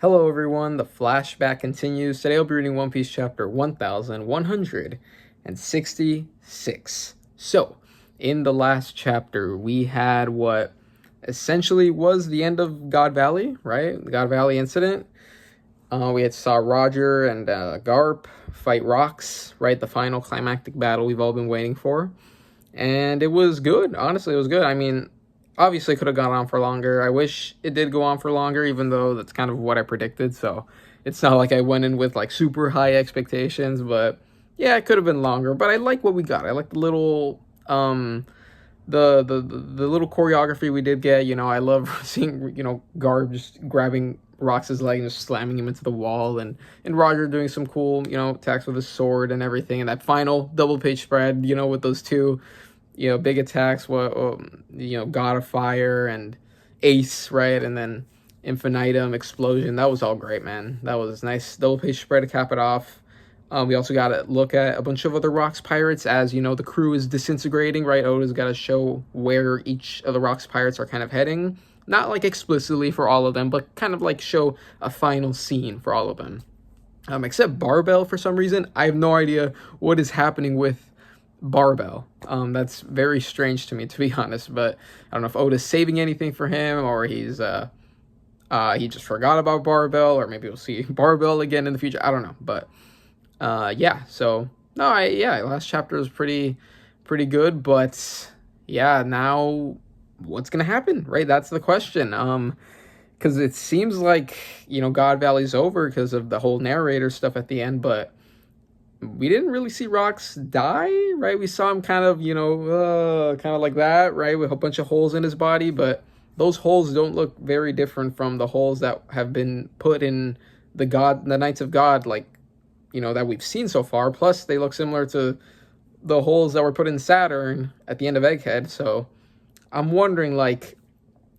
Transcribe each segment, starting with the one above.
Hello everyone, the flashback continues. Today I'll be reading One Piece chapter 1166. So, in the last chapter, we had what essentially was the end of God Valley, right? The God Valley incident. We had saw Roger and Garp fight Rocks, right? The final climactic battle we've all been waiting for. And it was good. Honestly, it was good. I mean, obviously could have gone on for longer. I wish it did go on for longer, even though that's kind of what I predicted. So it's not like I went in with like super high expectations, but yeah, it could have been longer. But I like what we got. I like the little the little choreography we did get. I love seeing Garb just grabbing Rox's leg and just slamming him into the wall, and Roger doing some cool attacks with his sword and everything. And that final double page spread, with those two big attacks, God of Fire and Ace, right? And then Infinitum, Explosion. That was all great, man. That was nice double page spread to cap it off. We also got to look at a bunch of other Rocks pirates as, the crew is disintegrating, right? Oda's got to show where each of the Rocks pirates are kind of heading. Not like explicitly for all of them, but kind of like show a final scene for all of them. Except Barbell, for some reason. I have no idea what is happening with Barbell. That's very strange to me, to be honest. But I don't know if Oda's saving anything for him, or he just forgot about Barbell, or maybe we'll see Barbell again in the future. I don't know, but yeah. So no, last chapter was pretty good, but yeah, now what's gonna happen, right? That's the question. Because it seems like God Valley's over because of the whole narrator stuff at the end, but we didn't really see Rocks die, right? We saw him kind of, kind of like that, right? With a bunch of holes in his body, but those holes don't look very different from the holes that have been put in the Knights of God, like, that we've seen so far. Plus, they look similar to the holes that were put in Saturn at the end of Egghead. So I'm wondering, like,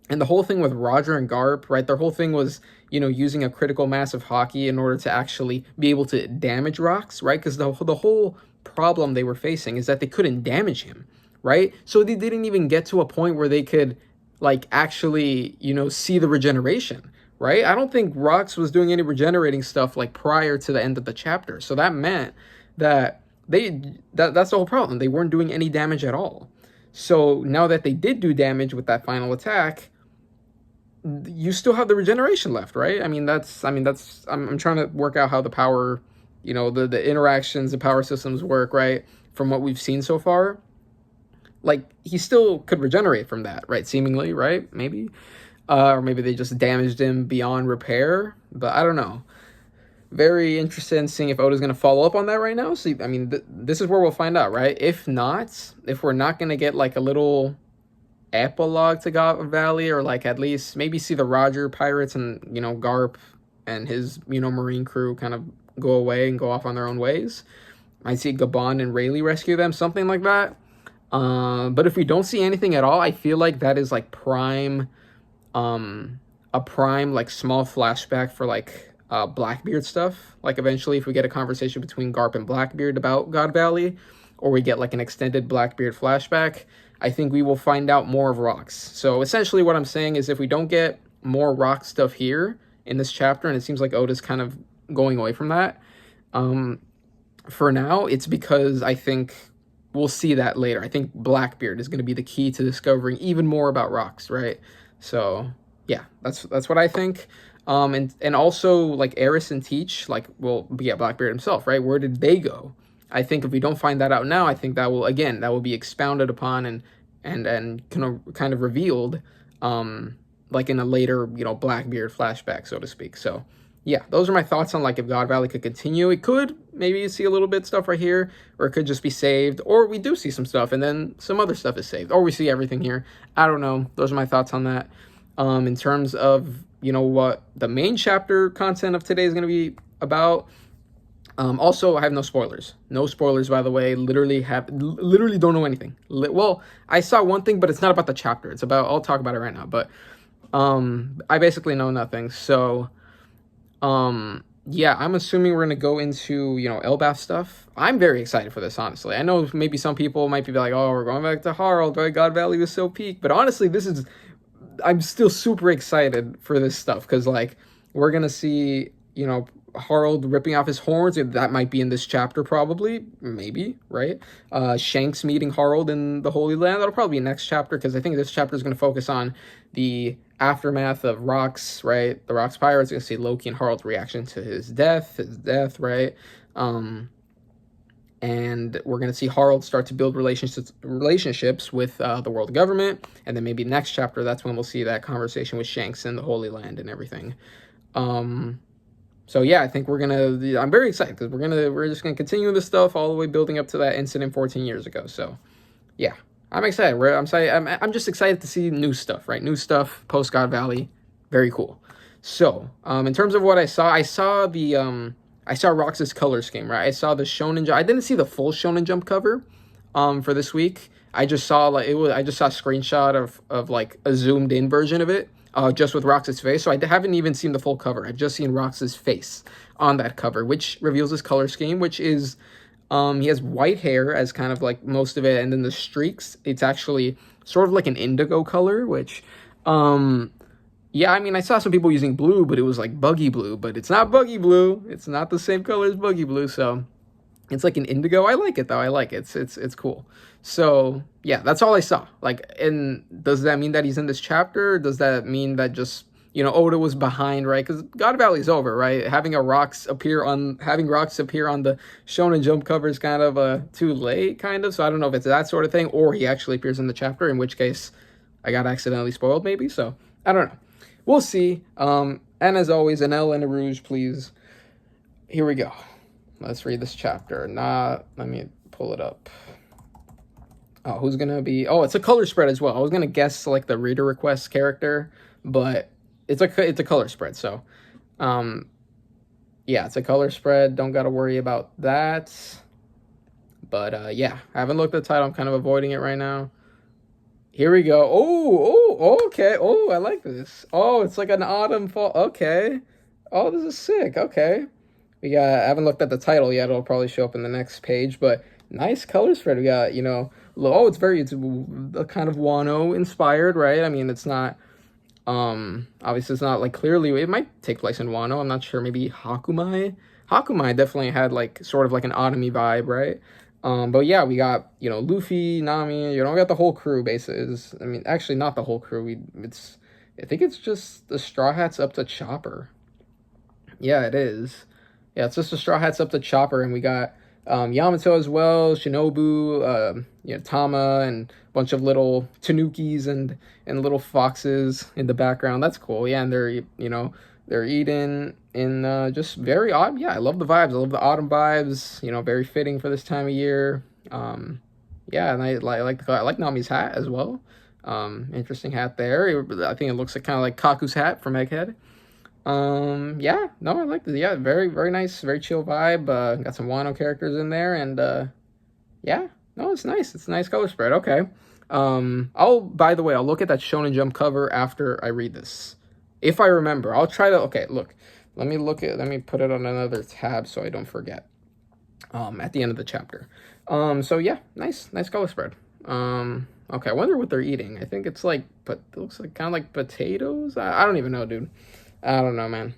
and the whole thing with Roger and Garp, right? Their whole thing was, using a critical mass of Haki in order to actually be able to damage Rocks, right? Because the whole problem they were facing is that they couldn't damage him, right? So they didn't even get to a point where they could, like, actually, see the regeneration, right? I don't think Rocks was doing any regenerating stuff, like, prior to the end of the chapter. So that meant that that's the whole problem. They weren't doing any damage at all. So now that they did do damage with that final attack, you still have the regeneration left, right? I'm trying to work out how the power, the interactions, the power systems work, right? From what we've seen so far, like, he still could regenerate from that, right? Seemingly, right? Maybe, or maybe they just damaged him beyond repair, but I don't know. Very interested in seeing if Oda's going to follow up on that right now. See, this is where we'll find out, right? If we're not going to get like a little epilogue to God Valley, or like at least maybe see the Roger pirates and Garp and his marine crew kind of go away and go off on their own ways. I see Gabon and Rayleigh rescue them, something like that. But if we don't see anything at all, I feel like that is like a prime like small flashback for like Blackbeard stuff. Like eventually if we get a conversation between Garp and Blackbeard about God Valley, or we get like an extended Blackbeard flashback, I think we will find out more of Rocks. So essentially what I'm saying is, if we don't get more Rock stuff here in this chapter, and it seems like Oda's kind of going away from that, for now, it's because I think we'll see that later. I think Blackbeard is going to be the key to discovering even more about Rocks, right? So yeah, that's what I think. And also like Eris and Teach, like, well, yeah, Blackbeard himself, right? Where did they go? I think if we don't find that out now, I think that will be expounded upon and kind of revealed, like in a later, Blackbeard flashback, so to speak. So yeah, those are my thoughts on like if God Valley could continue. It could maybe see a little bit stuff right here, or it could just be saved, or we do see some stuff and then some other stuff is saved, or we see everything here. I don't know. Those are my thoughts on that. In terms of, what the main chapter content of today is going to be about. Also, I have no spoilers. No spoilers, by the way. Literally don't know anything. Well, I saw one thing, but it's not about the chapter. It's about, I'll talk about it right now, but I basically know nothing. So, yeah, I'm assuming we're going to go into, Elbaf stuff. I'm very excited for this, honestly. I know maybe some people might be like, oh, we're going back to Harald, right? God Valley was so peak. But honestly, I'm still super excited for this stuff, because, like, We're gonna see, Harald ripping off his horns. That might be in this chapter, probably, maybe, right? Shanks meeting Harald in the Holy Land. That'll probably be next chapter, because I think this chapter is going to focus on the aftermath of Rocks, right? The Rocks Pirates. You're going to see Loki and Harald's reaction to his death, right? And we're going to see Harald start to build relationships with the world government, and then maybe next chapter, that's when we'll see that conversation with Shanks in the Holy Land and everything. So yeah, I think I'm very excited, because we're just gonna continue this stuff all the way building up to that incident 14 years ago. So yeah, I'm excited. I'm just excited to see new stuff, right? New stuff post God Valley, very cool. So in terms of what I saw Rox's color scheme, right? I saw the Shonen Jump. I didn't see the full Shonen Jump cover for this week. I just saw a screenshot of like a zoomed in version of it. Just with Rox's face. So I haven't even seen the full cover. I've just seen Rox's face on that cover, which reveals his color scheme, which is, he has white hair as kind of like most of it, and then the streaks, it's actually sort of like an indigo color, which, yeah, I mean, I saw some people using blue, but it was like buggy blue, but it's not buggy blue. It's not the same color as buggy blue, so it's like an indigo. I like it, though. I like it. It's cool. So, yeah, that's all I saw. Like, and does that mean that he's in this chapter? Or does that mean that just, Oda was behind, right? Because God Valley's over, right? Having Rocks appear on the Shonen Jump cover is kind of too late, kind of. So I don't know if it's that sort of thing, or he actually appears in the chapter, in which case I got accidentally spoiled, maybe. So I don't know. We'll see. And as always, an L and a Rouge, please. Here we go. Let's read this chapter. Let me pull it up. Oh, who's gonna be? Oh, it's a color spread as well. I was gonna guess like the reader request character, but it's a color spread. So, yeah, it's a color spread. Don't gotta worry about that. But yeah, I haven't looked at the title. I'm kind of avoiding it right now. Here we go. Oh, okay. Oh, I like this. Oh, it's like an autumn fall. Okay. Oh, this is sick. Okay. I haven't looked at the title yet. It'll probably show up in the next page, but nice color spread. We got, it's a kind of Wano inspired, right? I mean, it's not, obviously it's not like clearly, it might take place in Wano. I'm not sure. Maybe Hakumai definitely had like sort of like an autumny vibe, right? But yeah, we got, Luffy, Nami, we got the whole crew basically. I mean, actually not the whole crew. I think it's just the Straw Hats up to Chopper. Yeah, it is. Yeah, it's just the Straw Hats up to Chopper, and we got Yamato as well, Shinobu, Tama, and a bunch of little Tanukis and little foxes in the background. That's cool. Yeah, and they're eating in just very odd. Yeah, I love the vibes. I love the autumn vibes. Very fitting for this time of year. Yeah, and I like Nami's hat as well. Interesting hat there. I think it looks like kind of like Kaku's hat from Egghead. Yeah, no, I like this. Yeah, very, very nice, very chill vibe. Got some Wano characters in there, and yeah, no, it's nice. It's a nice color spread. Okay. By the way, I'll look at that Shonen Jump cover after I read this. If I remember, I'll try to, okay, look, let me put it on another tab so I don't forget. At the end of the chapter. So yeah, nice color spread. Okay, I wonder what they're eating. I think it's like, but it looks like kind of like potatoes. I don't even know, dude. I don't know, man.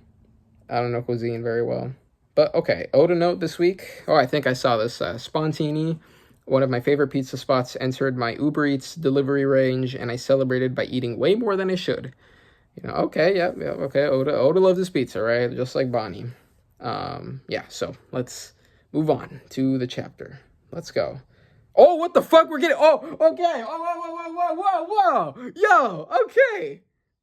I don't know cuisine very well. But okay, Oda note this week. Oh, I think I saw this. Spontini, one of my favorite pizza spots, entered my Uber Eats delivery range, and I celebrated by eating way more than I should. Okay, yeah, okay. Oda loves his pizza, right? Just like Bonnie. Yeah, so let's move on to the chapter. Let's go. Oh, what the fuck? We're getting, oh, okay. Oh, whoa. Yo, okay.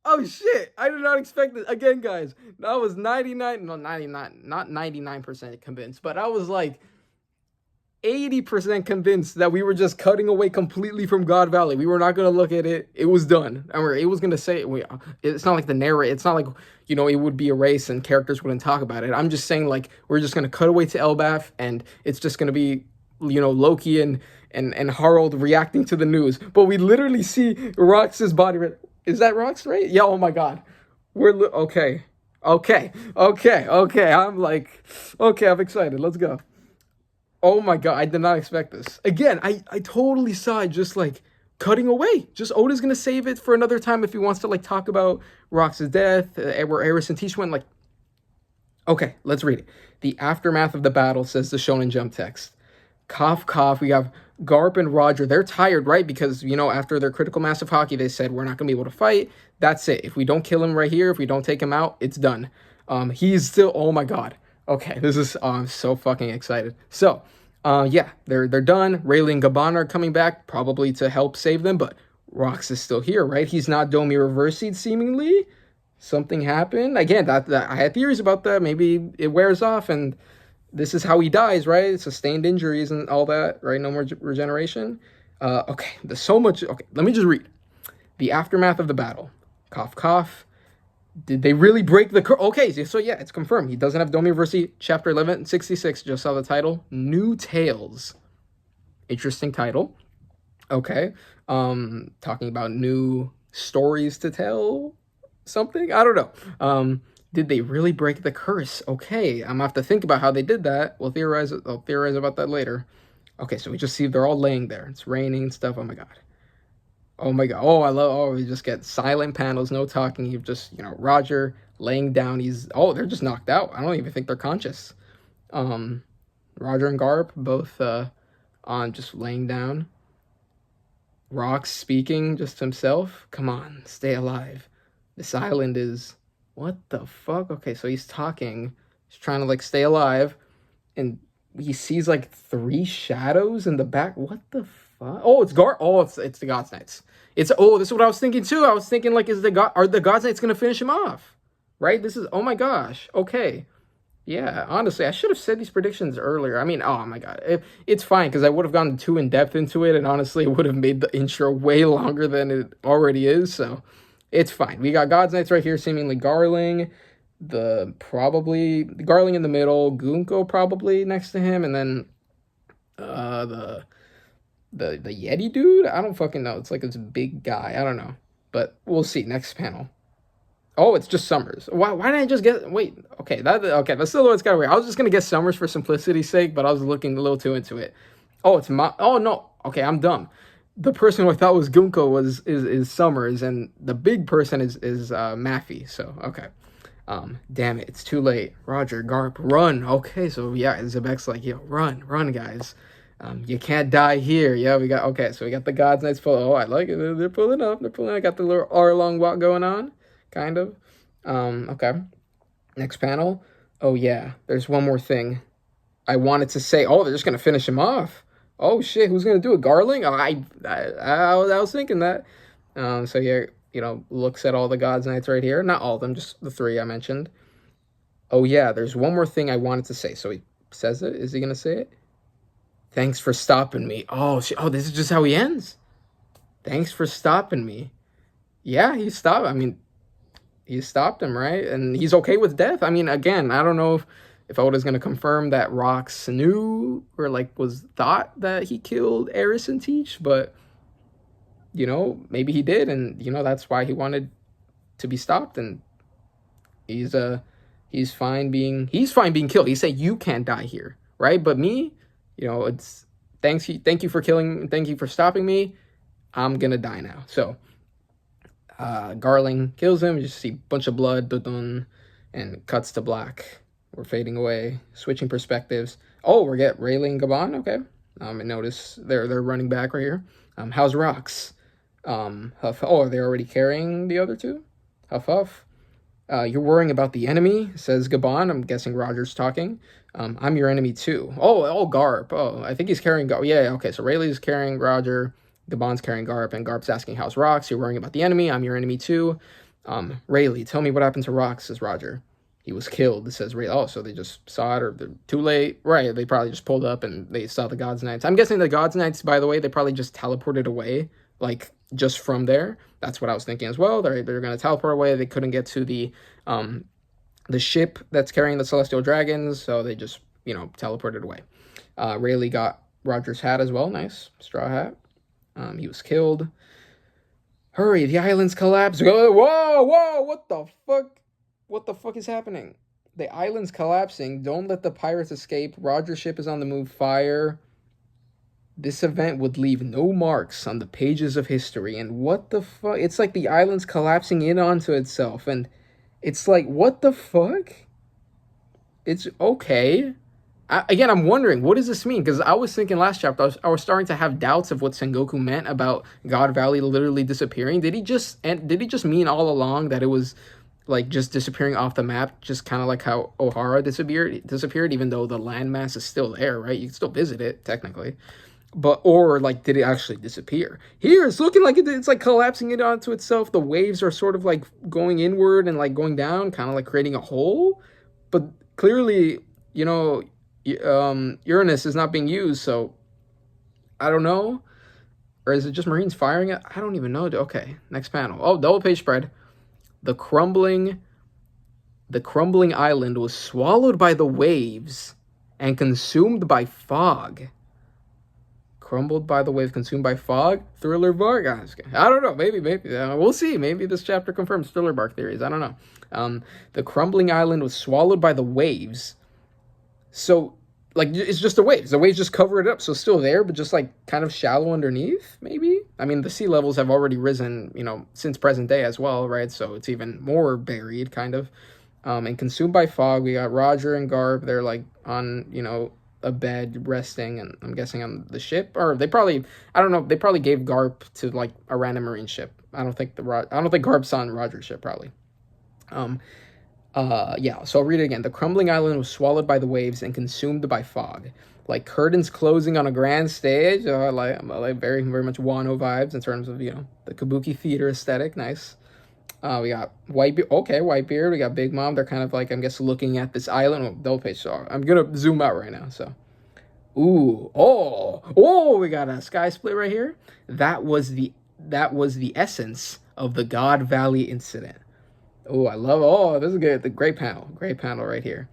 Oh, shit. I did not expect this. Again, guys, I was 99, not 99% convinced, but I was like 80% convinced that we were just cutting away completely from God Valley. We were not going to look at it. It was done. And it was going to say, it's not like the narrate. It's not like, it would be erased and characters wouldn't talk about it. I'm just saying, like, we're just going to cut away to Elbaf, and it's just going to be, Loki and Harald reacting to the news. But we literally see Rox's body. Is that Rox, right? Yeah, oh my God. Okay. I'm like, okay, I'm excited. Let's go. Oh my God, I did not expect this. Again, I totally saw it just like cutting away. Just Oda's going to save it for another time if he wants to like talk about Rox's death, where Eris and Tish went. Like, Okay, let's read it. The aftermath of the battle, says the Shonen Jump text. Cough, cough. We have Garp and Roger. They're tired, right? Because, after their critical mass of hockey, they said, we're not going to be able to fight. That's it. If we don't kill him right here, if we don't take him out, it's done. He's still, oh my God. Okay, this is, I'm so fucking excited. So, yeah, they're done. Rayleigh and Gaban are coming back, probably to help save them, but Rox is still here, right? He's not Domi reversing, seemingly. Something happened. Again, that I had theories about that. Maybe it wears off and this is how he dies, right? Sustained injuries and all that, right? No more regeneration. Okay, there's so much. Okay, let me just read. The aftermath of the battle. Cough, cough. Did they really break the curse? Okay, so yeah, it's confirmed. He doesn't have Domi Versi, chapter 1166. Just saw the title. New Tales. Interesting title. Okay. Talking about new stories to tell. Something? I don't know. Did they really break the curse? Okay, I'm gonna have to think about how they did that. I'll theorize about that later. Okay, so we just see they're all laying there. It's raining and stuff. Oh my god. Oh my god. We just get silent panels, no talking. You just, Roger laying down. They're just knocked out. I don't even think they're conscious. Roger and Garp both on just laying down. Rocks speaking just himself. Come on, stay alive. This island is... What the fuck? Okay, so he's talking. He's trying to, stay alive. And he sees, 3 shadows in the back. What the fuck? Oh, it's Gar... Oh, it's the God's Knights. This is what I was thinking, too. I was thinking, are the God's Knights going to finish him off? Right? This is... Oh, my gosh. Okay. Yeah, honestly, I should have said these predictions earlier. I mean, oh, my God. It's fine, because I would have gone too in-depth into it, and honestly, it would have made the intro way longer than it already is, so... It's fine. We got God's Knights right here, seemingly Garling. Garling in the middle, Gunko probably next to him, and then the Yeti dude? I don't fucking know. It's this big guy. I don't know. But we'll see. Next panel. Oh, it's just Summers. Why didn't I just get... Wait, okay. That's still what's kind of weird. I was just going to guess Summers for simplicity's sake, but I was looking a little too into it. Oh, Oh, no. Okay, I'm dumb. The person who I thought was Gunko is Summers, and the big person is Maffy. So okay, damn it, it's too late. Roger, Garp, run. Okay, so yeah, Zebek's like, yo, run, guys. You can't die here. Yeah, we got the God's Knights pull. Oh, I like it. They're pulling up. I got the little hour-long walk going on, kind of. Okay. Next panel. Oh yeah, there's one more thing. I wanted to say. Oh, they're just gonna finish him off. Oh shit, who's gonna do it? Garling? Oh, I was thinking that. So here, looks at all the God's Knights right here. Not all of them, just the 3 I mentioned. Oh yeah, there's one more thing I wanted to say. So he says it. Is he gonna say it? Thanks for stopping me. Oh shit. Oh, this is just how he ends. Thanks for stopping me. Yeah, he stopped. I mean, he stopped him, right? And he's okay with death. I mean, again, I don't know if Oda's going to confirm that Rox knew or was thought that he killed Eris and Teach, but maybe he did, and that's why he wanted to be stopped, and he's fine being killed. He said you can't die here, right? But me, it's thank you for killing, thank you for stopping me. I'm gonna die now. So Garling kills him. You just see a bunch of blood, and cuts to black. We're fading away, switching perspectives. Oh, we're getting Rayleigh and Gaban. Okay. And notice they're running back right here. How's Rox? Huff. Oh, are they already carrying the other 2? Huff, huff. You're worrying about the enemy, says Gaban. I'm guessing Roger's talking. I'm your enemy too. Oh, Garp. Oh, I think he's carrying Garp. Yeah, okay. So Rayleigh's carrying Roger. Gaban's carrying Garp, and Garp's asking how's Rox? You're worrying about the enemy. I'm your enemy too. Rayleigh, tell me what happened to Rox, says Roger. He was killed, it says Ray. Oh, so they just saw it, or they're too late. Right, they probably just pulled up and they saw the God's Knights. I'm guessing the God's Knights, by the way, they probably just teleported away, just from there. That's what I was thinking as well. They're going to teleport away. They couldn't get to the ship that's carrying the Celestial Dragons, so they just, teleported away. Rayleigh got Roger's hat as well. Nice. Straw hat. He was killed. Hurry, the island's collapsed. Whoa, what the fuck? What the fuck is happening? The island's collapsing. Don't let the pirates escape. Roger's ship is on the move. Fire. This event would leave no marks on the pages of history. And what the fuck? It's like the island's collapsing in onto itself. And it's like, what the fuck? it's okay. Again, I'm wondering, what does this mean? Because I was thinking last chapter, I was starting to have doubts of what Sengoku meant about God Valley literally disappearing. Did he just mean all along that it was like just disappearing off the map, just kind of like how Ohara disappeared, even though the landmass is still there, right? You can still visit it technically, but or like did it actually disappear? Here it's looking like it's like collapsing it onto itself. The waves are sort of like going inward and like going down, kind of like creating a hole, but clearly, you know, Uranus is not being used, so I don't know. Or is it just Marines firing it? I don't even know. Okay, next panel. Oh, double page spread. The crumbling island was swallowed by the waves and consumed by fog. Crumbled by the wave, consumed by fog. Thriller bark. I don't know. Maybe. We'll see. Maybe this chapter confirms thriller bark theories. I don't know. The crumbling island was swallowed by the waves. So, like, it's just the waves. The waves just cover it up. So, it's still there, but just, like, kind of shallow underneath, maybe? I mean, the sea levels have already risen, you know, since present day as well, right? So, it's even more buried, kind of. And consumed by fog. We got Roger and Garp. They're, like, on, you know, a bed resting, and I'm guessing on the ship. Or they probably, I don't know, they probably gave Garp to, like, a random Marine ship. I don't think Garp's on Roger's ship, probably. Yeah, so I'll read it again. The crumbling island was swallowed by the waves and consumed by fog. Like curtains closing on a grand stage. I like very, very much Wano vibes in terms of, you know, the Kabuki theater aesthetic. Nice. We got Whitebeard. Okay, Whitebeard. We got Big Mom. They're kind of like, I'm guess, looking at this island. Oh, double page. So I'm going to zoom out right now. So, ooh. Oh, we got a sky split right here. That was the essence of the God Valley incident. Oh, this is good. The great panel right here.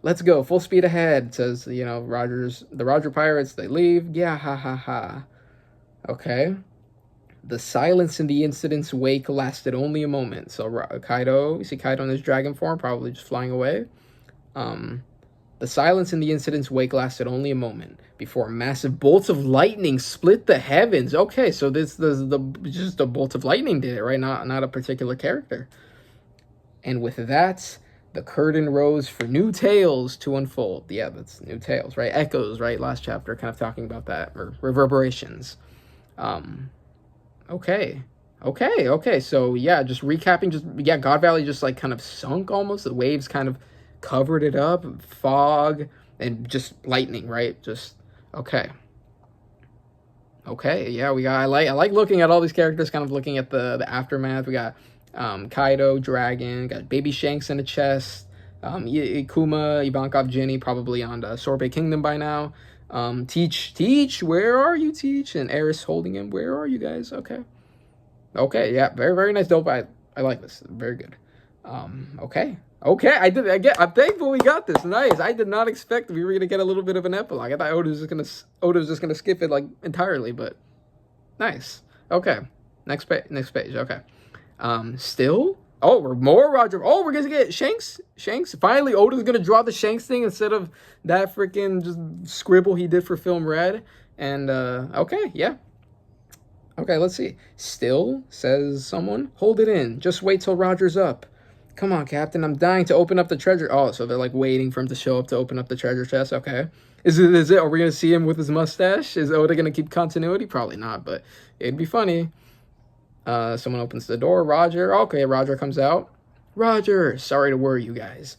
Let's go, full speed ahead. It says, you know, the Roger Pirates, they leave. Yeah, ha, ha, ha. Okay. The silence in the incident's wake lasted only a moment. So Kaido, you see Kaido in his dragon form, probably just flying away. The silence in the incident's wake lasted only a moment before massive bolts of lightning split the heavens. Okay, so just the bolts of lightning did it, right? Not a particular character. And with that, the curtain rose for new tales to unfold. Yeah, that's new tales, right? Echoes, right? Last chapter, kind of talking about that, or reverberations. Okay. So yeah, just recapping. God Valley just like kind of sunk almost. The waves kind of covered it up. Fog and just lightning, right? Just okay. Yeah, I like looking at all these characters. Kind of looking at the aftermath. We got. Kaido, Dragon, got Baby Shanks in the chest, Ikuma, Ivankov, Jinny, probably on the Sorbet Kingdom by now, Teach, where are you, Teach? And Eris holding him, where are you guys? Okay, yeah, very, very nice, dope, I like this, very good, okay, I'm thankful we got this, nice, I did not expect we were going to get a little bit of an epilogue, I thought Oda was just gonna skip it, like, entirely, but, nice, okay, next page, okay. Still? Oh, we're more Roger. Oh, we're gonna get Shanks. Finally, Oda's gonna draw the Shanks thing instead of that freaking just scribble he did for Film Red. And, okay, yeah. Okay, let's see. Still, says someone. Hold it in. Just wait till Roger's up. Come on, Captain. I'm dying to open up the treasure. Oh, so they're like waiting for him to show up to open up the treasure chest. Okay. Is it? Are we gonna see him with his mustache? Is Oda gonna keep continuity? Probably not, but it'd be funny. Someone opens the door. Roger. Okay, Roger comes out. Roger, sorry to worry you guys.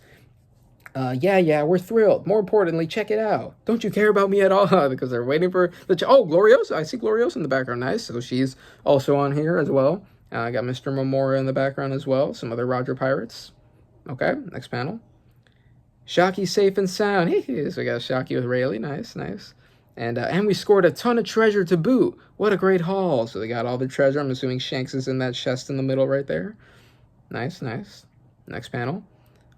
Yeah, we're thrilled. More importantly, check it out. Don't you care about me at all? Because they're waiting for oh, Gloriosa. I see Gloriosa in the background. Nice. So she's also on here as well. I got Mr. Momora in the background as well. Some other Roger pirates. Okay, next panel. Shaki's safe and sound. Hey, so we got Shaki with Rayleigh. Nice. And we scored a ton of treasure to boot. What a great haul. So they got all the treasure. I'm assuming Shanks is in that chest in the middle right there. Nice. Next panel.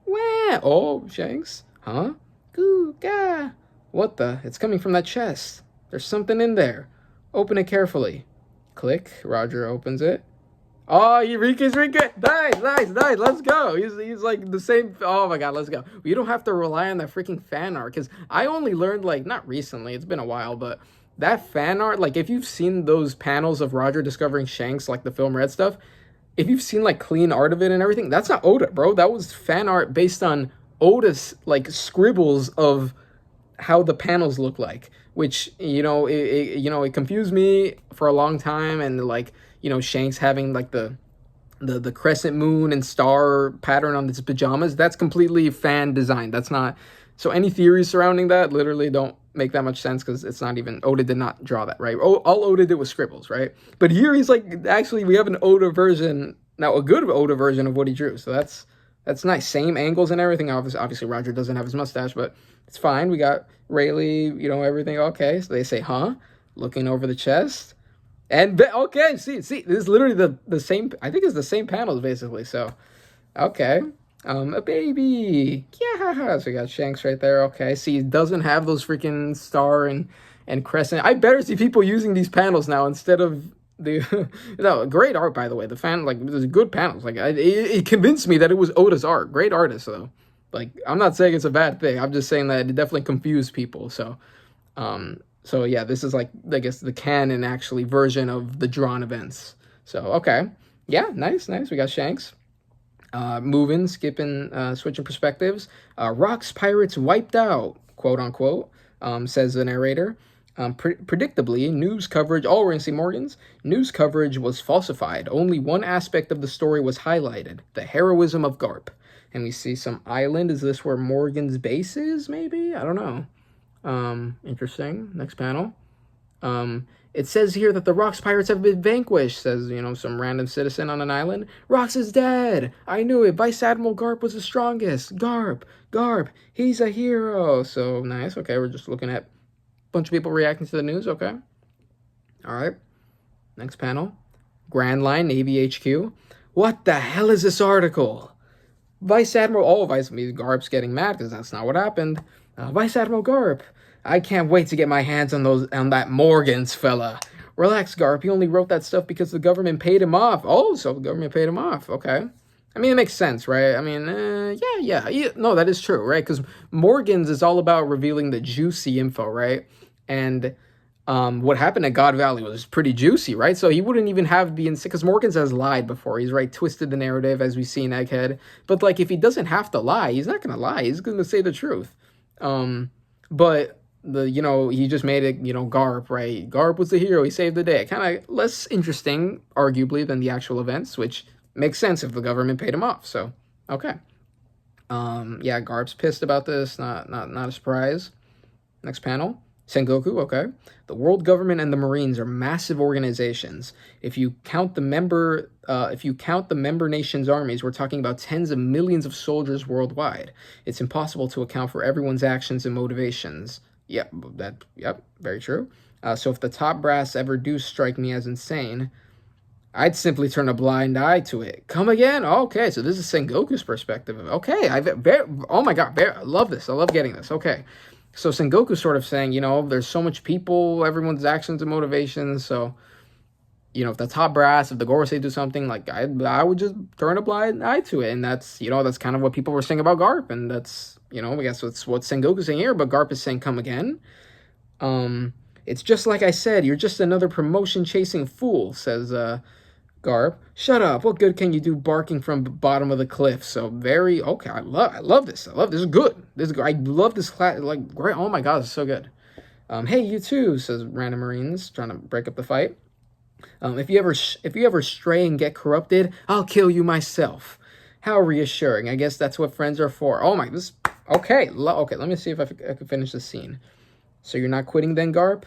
Wah! Oh, Shanks. Huh? Goo, gah. What the? It's coming from that chest. There's something in there. Open it carefully. Click. Roger opens it. Oh, Eureka's Nice. Let's go. He's like the same. Oh my God, let's go. You don't have to rely on that freaking fan art because I only learned like not recently. It's been a while, but that fan art, like if you've seen those panels of Roger discovering Shanks, like the Film Red stuff, if you've seen like clean art of it and everything, that's not Oda, bro. That was fan art based on Otis like scribbles of how the panels look like, which it confused me for a long time, and like Shanks having like the crescent moon and star pattern on his pajamas, that's completely fan design. That's not, so any theories surrounding that literally don't make that much sense, because it's not even, Oda did not draw that, right? All Oda did was scribbles, right? But here he's like, actually we have an Oda version now, a good Oda version of what he drew, so that's nice. Same angles and everything. Obviously Roger doesn't have his mustache, but it's fine. We got Rayleigh, everything okay. So they say, huh? Looking over the chest. And okay, see, this is literally the same. I think it's the same panels basically. So, okay, a baby, yeah. So we got Shanks right there. Okay, see, it doesn't have those freaking star and crescent. I better see people using these panels now instead of the. No, great art by the way. The fan, like, there's good panels. Like, it convinced me that it was Oda's art. Great artist though. Like, I'm not saying it's a bad thing. I'm just saying that it definitely confused people. So yeah, this is like, I guess, the canon actually version of the drawn events. So okay, yeah, nice. We got Shanks, moving, skipping, switching perspectives. Rocks pirates wiped out, quote unquote, says the narrator. Predictably, news coverage. Oh, we're gonna see Morgan's news coverage was falsified. Only one aspect of the story was highlighted: the heroism of Garp. And we see some island. Is this where Morgan's base is? Maybe, I don't know. Interesting. Next panel. It says here that the Rocks pirates have been vanquished, says, some random citizen on an island. Rocks is dead. I knew it. Vice Admiral Garp was the strongest. Garp, he's a hero. So nice. Okay, we're just looking at a bunch of people reacting to the news. Okay. All right. Next panel. Grand Line, Navy HQ. What the hell is this article? Vice Admiral, Garp's getting mad because that's not what happened. Vice Admiral Garp, I can't wait to get my hands on that Morgan's fella. Relax, Garp. He only wrote that stuff because the government paid him off. Oh, so the government paid him off. Okay. I mean, it makes sense, right? I mean, yeah. No, that is true, right? Because Morgan's is all about revealing the juicy info, right? And what happened at God Valley was pretty juicy, right? So he wouldn't even have the because Morgan's has lied before. He's twisted the narrative, as we see in Egghead. But like, if he doesn't have to lie, he's not gonna lie. He's gonna say the truth. But he just made it, Garp, right? Garp was the hero. He saved the day. Kind of less interesting, arguably, than the actual events, which makes sense if the government paid him off. So, okay. Yeah, Garp's pissed about this. Not a surprise. Next panel. Sengoku, okay. The world government and the Marines are massive organizations. If you count the member nations' armies, we're talking about tens of millions of soldiers worldwide. It's impossible to account for everyone's actions and motivations. Yep, very true. So if the top brass ever do strike me as insane, I'd simply turn a blind eye to it. Come again? Okay, so this is Sengoku's perspective. Okay, oh my god, I love this. I love getting this. Okay. So Sengoku's sort of saying, there's so much people, everyone's actions and motivations. So, if the top brass, if the Gorosei do something, like I would just turn a blind eye to it. And that's, that's kind of what people were saying about Garp. And that's, I guess that's what Sengoku's saying here. But Garp is saying, come again. It's just like I said, you're just another promotion chasing fool, says Garp. Shut up. What good can you do barking from the bottom of the cliff? So very okay. I love this. This is good. I love this class. Like, great. Oh my god, it's so good. Hey, you too, says random Marines trying to break up the fight. If you ever stray and get corrupted, I'll kill you myself. How reassuring. I guess that's what friends are for. Oh my, this. Okay. Okay. Let me see if I can finish the scene. So you're not quitting then, Garp?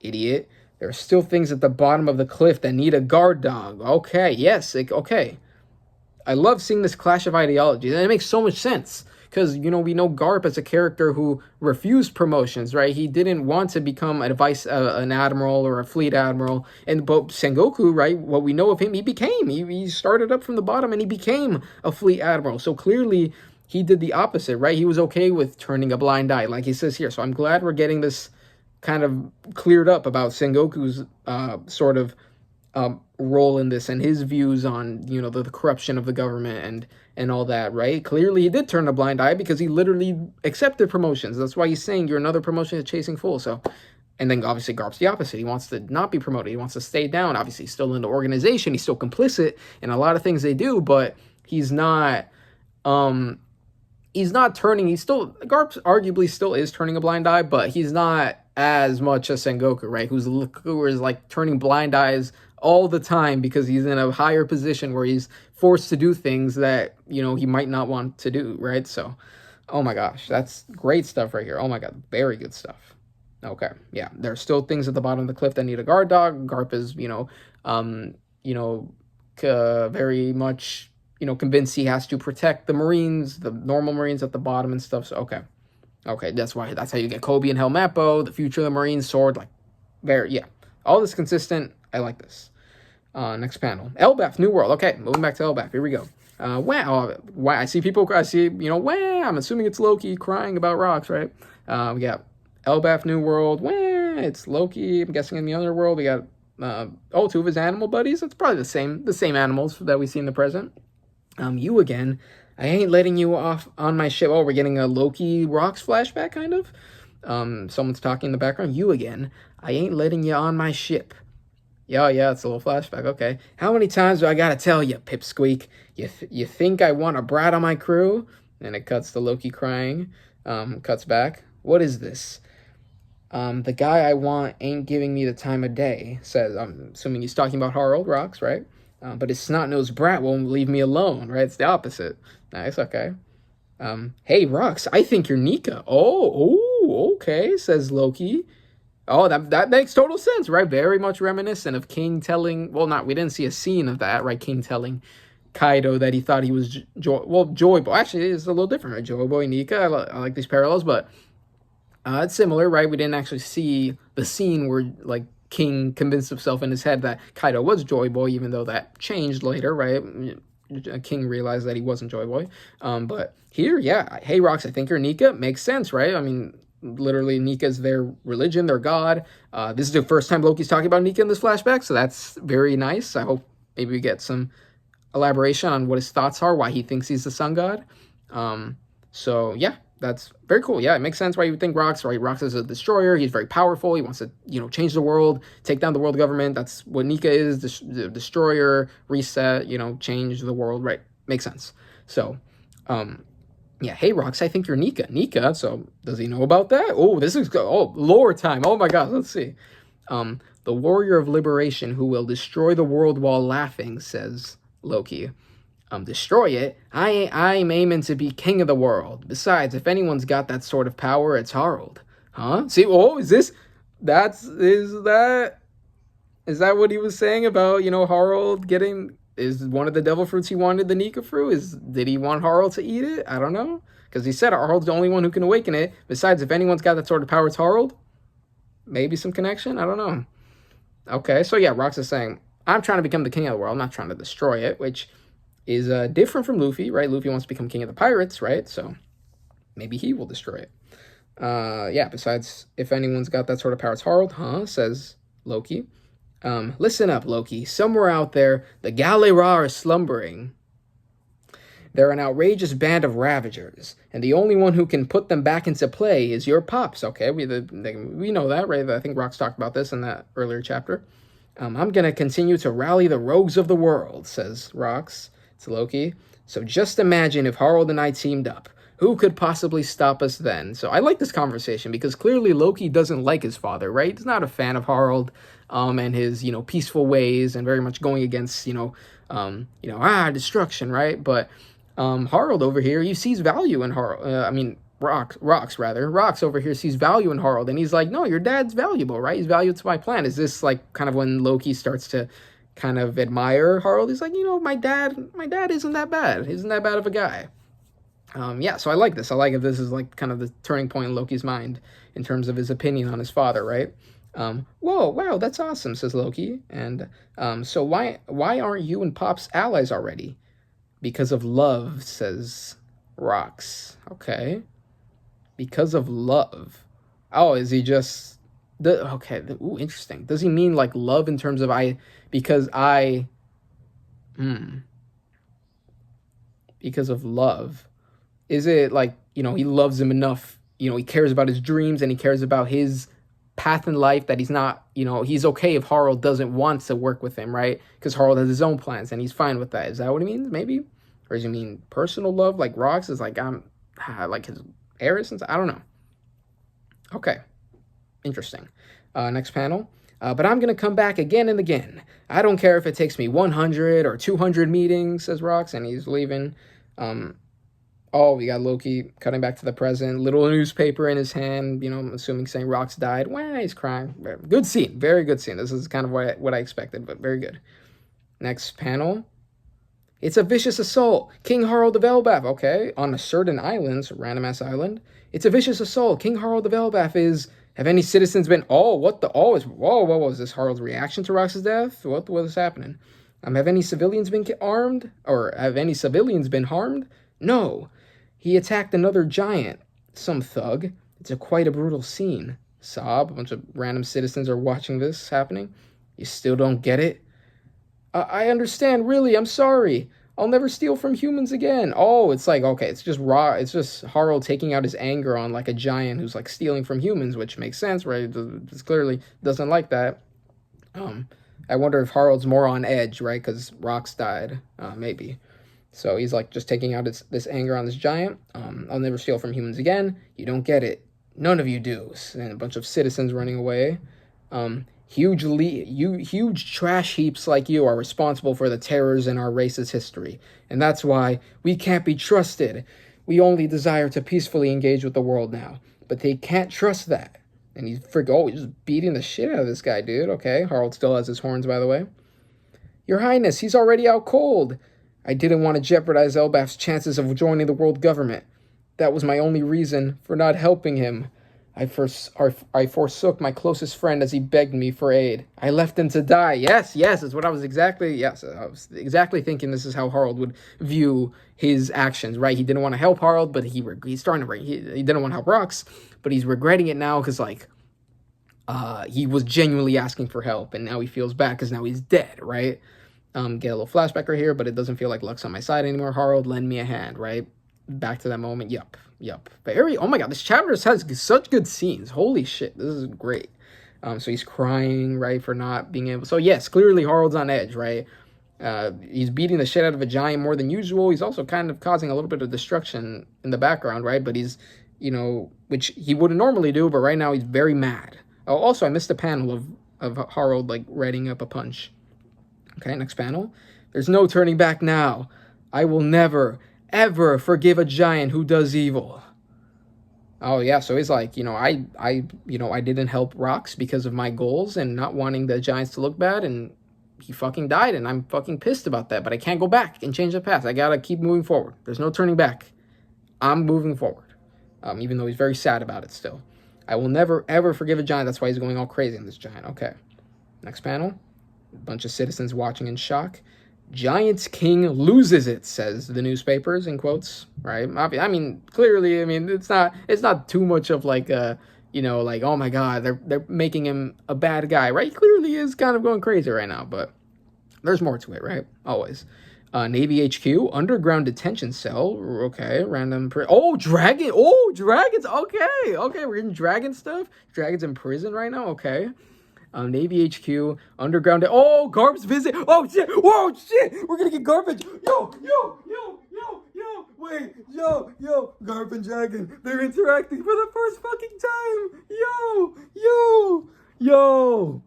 Idiot. There are still things at the bottom of the cliff that need a guard dog. Okay, yes, okay. I love seeing this clash of ideologies, and it makes so much sense. Because, we know Garp as a character who refused promotions, right? He didn't want to become an admiral or a fleet admiral. But Sengoku, right, what we know of him, he started up from the bottom and he became a fleet admiral. So clearly, he did the opposite, right? He was okay with turning a blind eye, like he says here. So I'm glad we're getting this kind of cleared up about Sengoku's sort of role in this and his views on, the corruption of the government and all that, right? Clearly he did turn a blind eye because he literally accepted promotions. That's why he's saying you're another promotion to chasing fool. So, and then obviously Garp's the opposite. He wants to not be promoted. He wants to stay down. Obviously he's still in the organization. He's still complicit in a lot of things they do, but he's not, he's not turning. He's still Garp arguably still is turning a blind eye, but he's not as much as Sengoku, right? Who is like turning blind eyes all the time because he's in a higher position where he's forced to do things that he might not want to do, right? So, oh my gosh, that's great stuff right here. Oh my god, very good stuff. Okay, yeah, there's still things at the bottom of the cliff that need a guard dog. Garp is, very much, convinced he has to protect the Marines, the normal Marines at the bottom and stuff. So, okay, that's how you get Kobe and Helmappo, the future of the Marines, sword, like, yeah, all this consistent. I like this. Next panel, Elbaf, New World. Okay, moving back to Elbaf. Here we go. Wow, I see people. Wow, I'm assuming it's Loki crying about rocks, right? We got Elbaf, New World. Wow, it's Loki. I'm guessing in the other world we got two of his animal buddies. It's probably the same animals that we see in the present. You again. I ain't letting you off on my ship. Oh, we're getting a Loki Rocks flashback, kind of. Someone's talking in the background. You again. I ain't letting you on my ship. Yeah, it's a little flashback. Okay. How many times do I gotta tell you, Pipsqueak? You think I want a brat on my crew? And it cuts to Loki crying. Cuts back. What is this? The guy I want ain't giving me the time of day, says. I'm assuming he's talking about Harald Rocks, right? But his snot-nosed brat won't leave me alone, right? It's the opposite. Nice, okay. Hey, Rocks, I think you're Nika. Oh, okay, says Loki. Oh, that makes total sense, right? Very much reminiscent of King telling... Well, we didn't see a scene of that, right? King telling Kaido that he thought he was Joy Boy. Actually, it's a little different, right? Joy Boy, Nika. I like these parallels, but it's similar, right? We didn't actually see the scene where, like, King convinced himself in his head that Kaido was Joy Boy, even though that changed later, right? King realized that he wasn't Joy Boy. But here, yeah, hey, Rocks, I think you're Nika. Makes sense, right? I mean, literally, Nika's their religion, their god. This is the first time Loki's talking about Nika in this flashback, so that's very nice. I hope maybe we get some elaboration on what his thoughts are, why he thinks he's the sun god. So, yeah. That's very cool. Yeah, it makes sense why you would think Rocks, right? Rocks is a destroyer. He's very powerful. He wants to, change the world, take down the world government. That's what Nika is, the destroyer, reset, change the world. Right. Makes sense. So, yeah, hey, Rocks, I think you're Nika. Nika, so does he know about that? Oh, this is, lore time. Oh, my God, let's see. The warrior of liberation who will destroy the world while laughing, says Loki. Destroy it. I'm aiming to be king of the world. Besides, if anyone's got that sort of power, it's Harald. Huh? See, is that what he was saying about, Harald is one of the devil fruits he wanted the Nika fruit? Did he want Harald to eat it? I don't know. Because he said Harald's the only one who can awaken it. Besides, if anyone's got that sort of power, it's Harald. Maybe some connection? I don't know. Okay, so yeah, Rocks is saying, I'm trying to become the king of the world. I'm not trying to destroy it, which is different from Luffy, right? Luffy wants to become king of the pirates, right? So maybe he will destroy it. Yeah, besides, if anyone's got that sort of power, it's Harald, huh? Says Loki. Listen up, Loki. Somewhere out there, the Galera are slumbering. They're an outrageous band of ravagers, and the only one who can put them back into play is your pops, okay? We know that, right? I think Rocks talked about this in that earlier chapter. I'm going to continue to rally the rogues of the world, says Rocks. To Loki. So just imagine if Harald and I teamed up. Who could possibly stop us then? So I like this conversation because clearly Loki doesn't like his father, right? He's not a fan of Harald and his, peaceful ways and very much going against, destruction, right? But Harald over here, he sees value in Harald. Rocks over here sees value in Harald, and he's like, no, your dad's valuable, right? He's valuable to my plan. Is this like kind of when Loki starts to kind of admire Harald? He's like, my dad isn't that bad. He's not that bad of a guy. Yeah, so I like this. I like if this is like kind of the turning point in Loki's mind in terms of his opinion on his father, right? Whoa, wow, that's awesome, says Loki. And so why aren't you and Pops allies already? Because of love, says Rocks. Okay. Because of love. Oh, is he just... Ooh, interesting. Does he mean like love in terms of because of love? Is it like, he loves him enough, he cares about his dreams and he cares about his path in life that he's not, he's okay if Harald doesn't want to work with him, right? Because Harald has his own plans and he's fine with that. Is that what he means? Maybe? Or does he mean personal love? Like Rocks is like, like his heiress and I don't know. Okay, interesting. Next panel. But I'm gonna come back again and again. I don't care if it takes me 100 or 200 meetings, says Rocks, and he's leaving. Oh, we got Loki cutting back to the present. Little newspaper in his hand, you know, I'm assuming saying Rocks died. Well, he's crying. Good scene. Very good scene. This is kind of what I expected, but very good. Next panel. It's a vicious assault. King Harald of Elbaf. Okay, on a certain island, so random-ass island. It's a vicious assault. King Harald of Elbaf is... Have any citizens been... Oh, what the... Oh, is... Whoa, what was this? Harald's reaction to Rocks' death? What was happening? Have any civilians been armed? Or have any civilians been harmed? No. He attacked another giant, some thug. It's quite a brutal scene. Sob. A bunch of random citizens are watching this happening. You still don't get it? I understand, really, I'm sorry. I'll never steal from humans again. Oh, it's like, okay, it's just Harald taking out his anger on like a giant who's like stealing from humans, which makes sense, right? It clearly doesn't like that. I wonder if Harald's more on edge, right? Because Rocks died, maybe. So he's like just taking out this anger on this giant. I'll never steal from humans again. You don't get it. None of you do. And a bunch of citizens running away. Huge trash heaps like you are responsible for the terrors in our race's history. And that's why we can't be trusted. We only desire to peacefully engage with the world now. But they can't trust that. And he's just beating the shit out of this guy, dude. Okay, Harald still has his horns, by the way. Your Highness, he's already out cold. I didn't want to jeopardize Elbaf's chances of joining the world government. That was my only reason for not helping him. I forsook my closest friend as he begged me for aid. I left him to die. Yes, is what I was exactly thinking this is how Harald would view his actions, right? He didn't want to help Harald, but he's starting to, he didn't want to help Rocks, but he's regretting it now because, like, he was genuinely asking for help, and now he feels bad because now he's dead, right? Get a little flashback right here, but it doesn't feel like luck's on my side anymore. Harald, lend me a hand, right? Back to that moment. Yup. Oh my god, this chapter has such good scenes. Holy shit, this is great. So he's crying, right, for not being able... So yes, clearly Harald's on edge, right? He's beating the shit out of a giant more than usual. He's also kind of causing a little bit of destruction in the background, right? But he's, you know, which he wouldn't normally do, but right now he's very mad. Oh, also, I missed a panel of Harald, like, readying up a punch. Okay, next panel. There's no turning back now. I will never, ever forgive a giant who does evil. Oh yeah, so he's like, I didn't help Rocks because of my goals and not wanting the giants to look bad, and he fucking died, and I'm fucking pissed about that, but I can't go back and change the past. I gotta keep moving forward. There's no turning back. I'm moving forward. Even though he's very sad about it still. I will never, ever forgive a giant. That's why he's going all crazy on this giant. Okay. Next panel. A bunch of citizens watching in shock. Giant's king loses it, says the newspapers, in quotes, right? I mean, clearly, it's not too much of like a, like, oh my god, they're making him a bad guy, right? He clearly is kind of going crazy right now, but there's more to it, right? Always. Navy HQ, underground detention cell, okay, dragons, okay, we're getting dragon stuff, dragons in prison right now, okay. Navy HQ, underground. Oh, Garp's visit. Oh shit! Whoa, shit! We're gonna get garbage. Yo! Wait, Garp and Dragon. They're interacting for the first fucking time. Yo!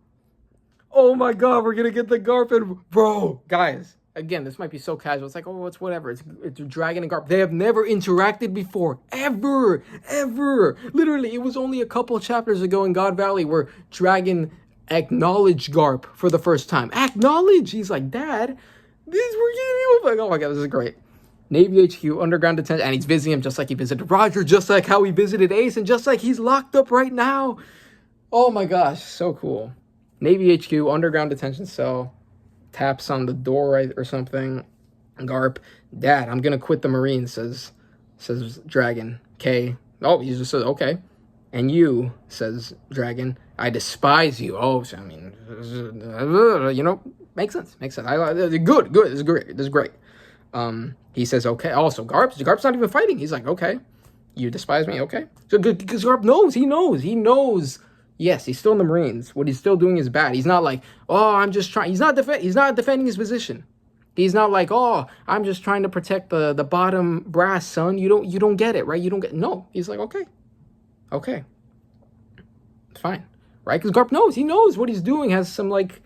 Oh my god, we're gonna get the Garp and bro, guys. Again, this might be so casual. It's like, oh, it's whatever. It's Dragon and Garp. They have never interacted before, ever. Literally, it was only a couple chapters ago in God Valley where Dragon acknowledge Garp for the first time. Acknowledge! He's like, Dad, we're getting you. Like, oh my god, this is great. Navy HQ, underground detention, and he's visiting him just like he visited Roger, just like how he visited Ace, and just like he's locked up right now. Oh my gosh, so cool. Navy HQ, underground detention cell, taps on the door right, or something. Garp, Dad, I'm gonna quit the Marines, says Dragon. K. Oh, he just says, okay. And you, says Dragon, I despise you. Oh, so, makes sense. Good. This is great. He says, okay. Also, Garp's not even fighting. He's like, okay, you despise me, okay. So good, because Garp knows. He knows. Yes, he's still in the Marines. What he's still doing is bad. He's not like, oh, I'm just trying. He's not defending his position. He's not like, oh, I'm just trying to protect the bottom brass, son. You don't get it, right? You don't get, no. He's like, okay, it's fine, right? Because Garp knows, he knows what he's doing has some like,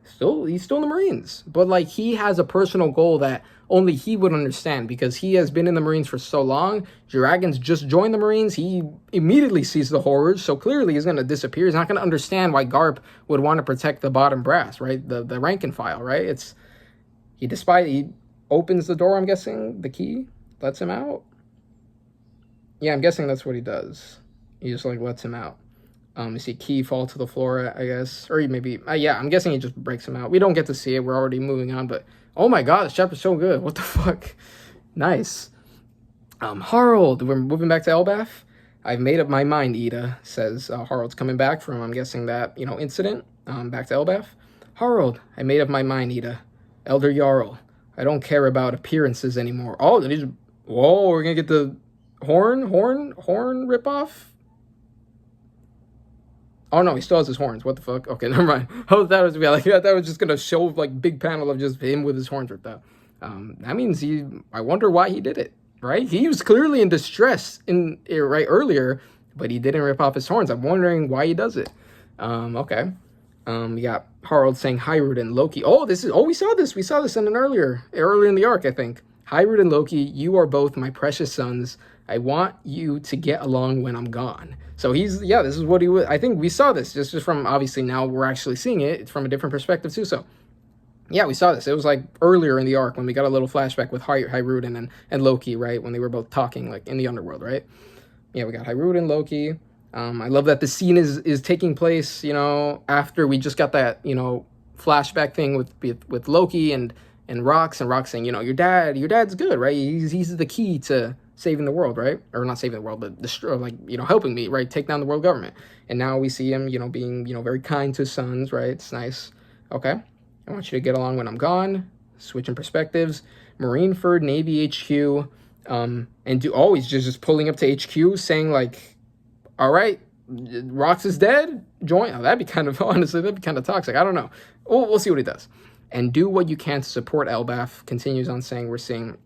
he's still in the Marines, but like he has a personal goal that only he would understand because he has been in the Marines for so long. Dragons just joined the Marines. He immediately sees the horrors, so clearly he's going to disappear. He's not going to understand why Garp would want to protect the bottom brass, right? The rank and file, right? He opens the door, I'm guessing, the key, lets him out. Yeah, I'm guessing that's what he does. He just like lets him out. You see key fall to the floor, I guess, or maybe, yeah, I'm guessing he just breaks him out. We don't get to see it. We're already moving on, but oh my god, this chapter's so good. What the fuck? Nice. Harald, we're moving back to Elbaf. I've made up my mind, Ida, says Harald's coming back from, I'm guessing, that, incident, back to Elbaf. Harald, I made up my mind, Ida. Elder Jarl, I don't care about appearances anymore. Oh, whoa, we're gonna get the horn ripoff? Oh no, he still has his horns. What the fuck? Okay, never mind. I thought that was just gonna show like big panel of just him with his horns ripped out. That means I wonder why he did it, right? He was clearly in distress right earlier, but he didn't rip off his horns. I'm wondering why he does it. Okay. We got Harald saying Harald and Loki. We saw this in earlier in the arc, I think. Harald and Loki, you are both my precious sons. I want you to get along when I'm gone. So this is what he would. I think we saw this just from, obviously now we're actually seeing it. It's from a different perspective too. So yeah, we saw this. It was like earlier in the arc when we got a little flashback with Harald and Loki, right? When they were both talking like in the underworld, right? Yeah, we got Harald and Loki. I love that the scene is taking place, after we just got that, flashback thing with Loki and Rocks saying, your dad's good, right? He's the key to saving the world, right? Or not saving the world, but helping me, right? Take down the world government. And now we see him, being, very kind to his sons, right? It's nice. Okay. I want you to get along when I'm gone. Switching perspectives. Marineford, Navy HQ, and he's just pulling up to HQ saying like, all right, Rocks is dead. Join. Oh, that'd be kind of toxic. I don't know. We'll see what he does. And do what you can to support Elbaf. Continues on saying, we're seeing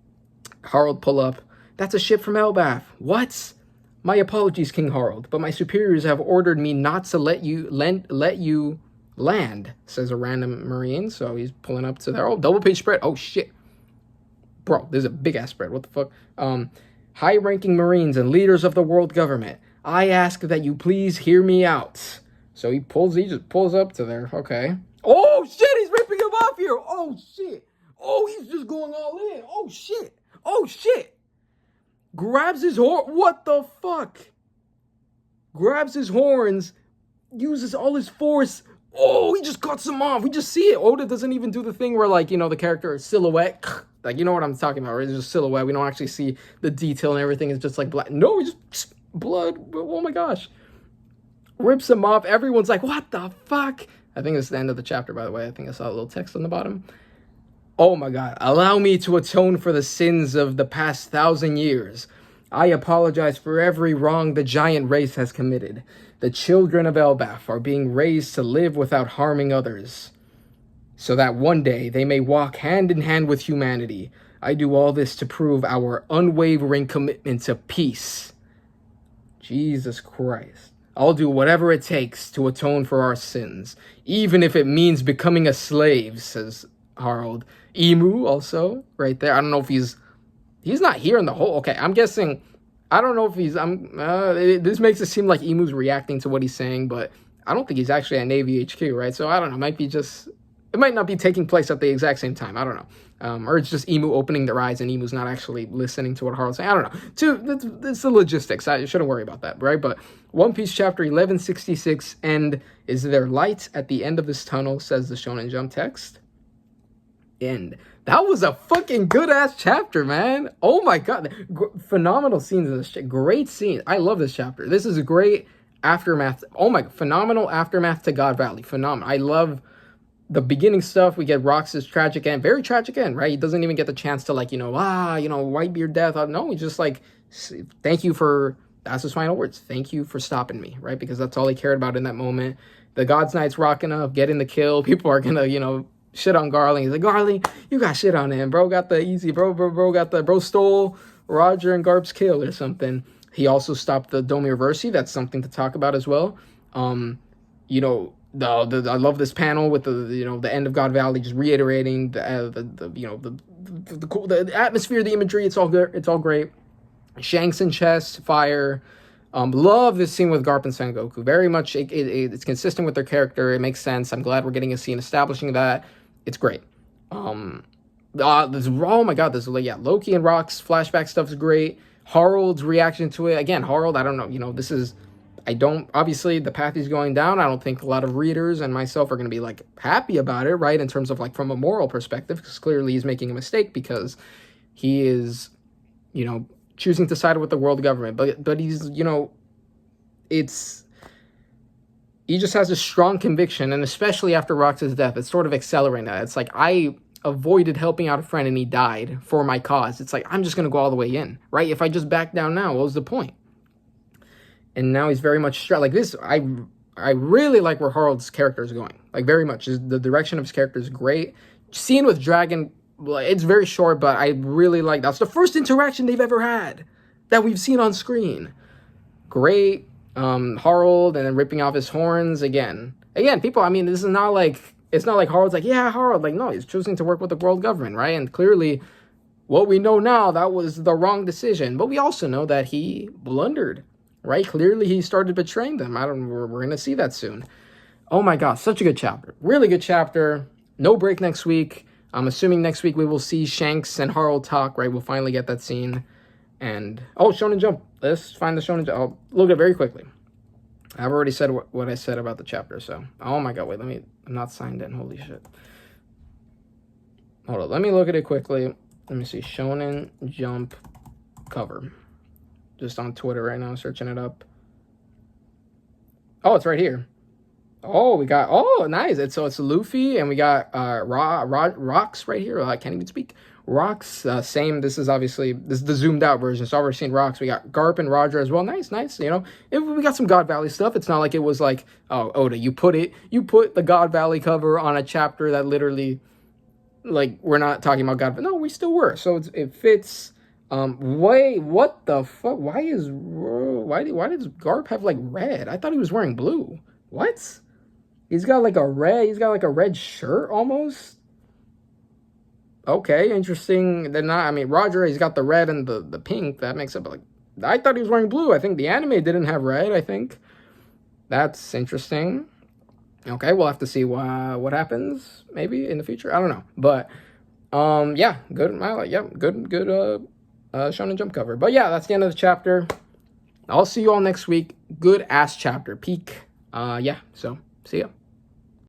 Harald pull up. That's a ship from Elbaf. What? My apologies, King Harald, but my superiors have ordered me not to let you land, says a random Marine. So he's pulling up to there. Oh, double page spread. Oh, shit. Bro, there's a big-ass spread. What the fuck? High-ranking Marines and leaders of the world government, I ask that you please hear me out. So he just pulls up to there. Okay. Oh, shit, he's ripping him off here. Oh, shit. Oh, he's just going all in. Oh, shit. Oh, shit. Grabs his horn. What the fuck? Grabs his horns. Uses all his force. Oh, he just cuts him off. We just see it. Oda doesn't even do the thing where, like, the character is silhouette. Like, you know what I'm talking about, right? It's just silhouette. We don't actually see the detail and everything. It's just like black. No, he's just blood. Oh my gosh. Rips him off. Everyone's like, what the fuck? I think it's the end of the chapter, by the way. I think I saw a little text on the bottom. Oh my god. Allow me to atone for the sins of the past 1,000 years. I apologize for every wrong the giant race has committed. The children of Elbaf are being raised to live without harming others, so that one day they may walk hand in hand with humanity. I do all this to prove our unwavering commitment to peace. Jesus Christ. I'll do whatever it takes to atone for our sins, even if it means becoming a slave, says Harald. Emu also, right there. I don't know if he's not here in the whole... Okay, I'm guessing... I don't know if he's... this makes it seem like Emu's reacting to what he's saying, but I don't think he's actually at Navy HQ, right? So I don't know. It might be just... It might not be taking place at the exact same time. I don't know. Or it's just Emu opening their eyes and Emu's not actually listening to what Harald's saying. I don't know. It's the logistics. I shouldn't worry about that, right? But One Piece chapter 1166 end. Is there light at the end of this tunnel, says the Shonen Jump text. End. That was a fucking good-ass chapter, man. Oh my god. Phenomenal scenes in this. Great scene. I love this chapter. This is a great aftermath. Oh my... Phenomenal aftermath to God Valley. Phenomenal. I love... the beginning stuff. We get Rox's tragic end, very tragic end, right? He doesn't even get the chance to like, Whitebeard death. No, he's just like, thank you for, that's his final words. Thank you for stopping me, right? Because that's all he cared about in that moment. The God's Knight's rocking up, getting the kill. People are gonna, shit on Garland. He's like, Garland, you got shit on him. Bro got the easy, bro got the, bro stole Roger and Garp's kill or something. He also stopped the Domi Reversi. That's something to talk about as well. You know, I love this panel with the end of God Valley, just reiterating the atmosphere, the imagery. It's all good. It's all great. Shanks in chest, fire. Love this scene with Garp and Sengoku. Very much, it's consistent with their character. It makes sense. I'm glad we're getting a scene establishing that. It's great. Oh my god, Loki and Rocks flashback stuff is great. Harald's reaction to it. Again, Harald, I don't know, obviously the path he's going down, I don't think a lot of readers and myself are going to be like happy about it, right? In terms of like from a moral perspective, because clearly he's making a mistake because he is, choosing to side with the world government. But he's, he just has a strong conviction, and especially after Rox's death, it's sort of accelerating that. It's like, I avoided helping out a friend and he died for my cause. It's like, I'm just going to go all the way in, right? If I just back down now, what was the point? And now he's very much like this. I really like where Harald's character is going, like very much. The direction of his character is great. Scene with Dragon, it's very short, but I really like that's the first interaction they've ever had that we've seen on screen. Great. Harald and then ripping off his horns again, people, I mean, this is not like, it's not like Harald's like, yeah, Harald, like, no, he's choosing to work with the world government, right? And clearly what we know now, that was the wrong decision, but we also know that he blundered, right? Clearly he started betraying them. We're going to see that soon. Oh my God, such a good chapter. Really good chapter. No break next week. I'm assuming next week we will see Shanks and Harald talk, right? We'll finally get that scene. And, Shonen Jump. Let's find the Shonen Jump. I'll look at it very quickly. I've already said what I said about the chapter, so. Oh my God, wait, I'm not signed in. Holy shit. Hold on, let me look at it quickly. Let me see. Shonen Jump cover. Just on Twitter right now, searching it up. Oh, it's right here. Oh, we got, nice. It's Luffy, and we got Rocks right here. I can't even speak. Rocks, same. This is the zoomed out version, so I've already seen Rocks. We got Garp and Roger as well. Nice. We got some God Valley stuff. It's not like it was like, oh, Oda, you put the God Valley cover on a chapter that literally, like, we're not talking about God. No, we still were. So it fits. Wait, what the fuck? Why does Garp have like red? I thought he was wearing blue. What? He's got like a red shirt almost. Okay, interesting. They're not, I mean, Roger, he's got the red and the pink. That makes it, but like, I thought he was wearing blue. I think the anime didn't have red, I think. That's interesting. Okay, we'll have to see what happens maybe in the future. I don't know. But yeah, good. Good Shonen Jump cover. But yeah, that's the end of the chapter. I'll see you all next week. Good ass chapter. Peak. Yeah, so see ya.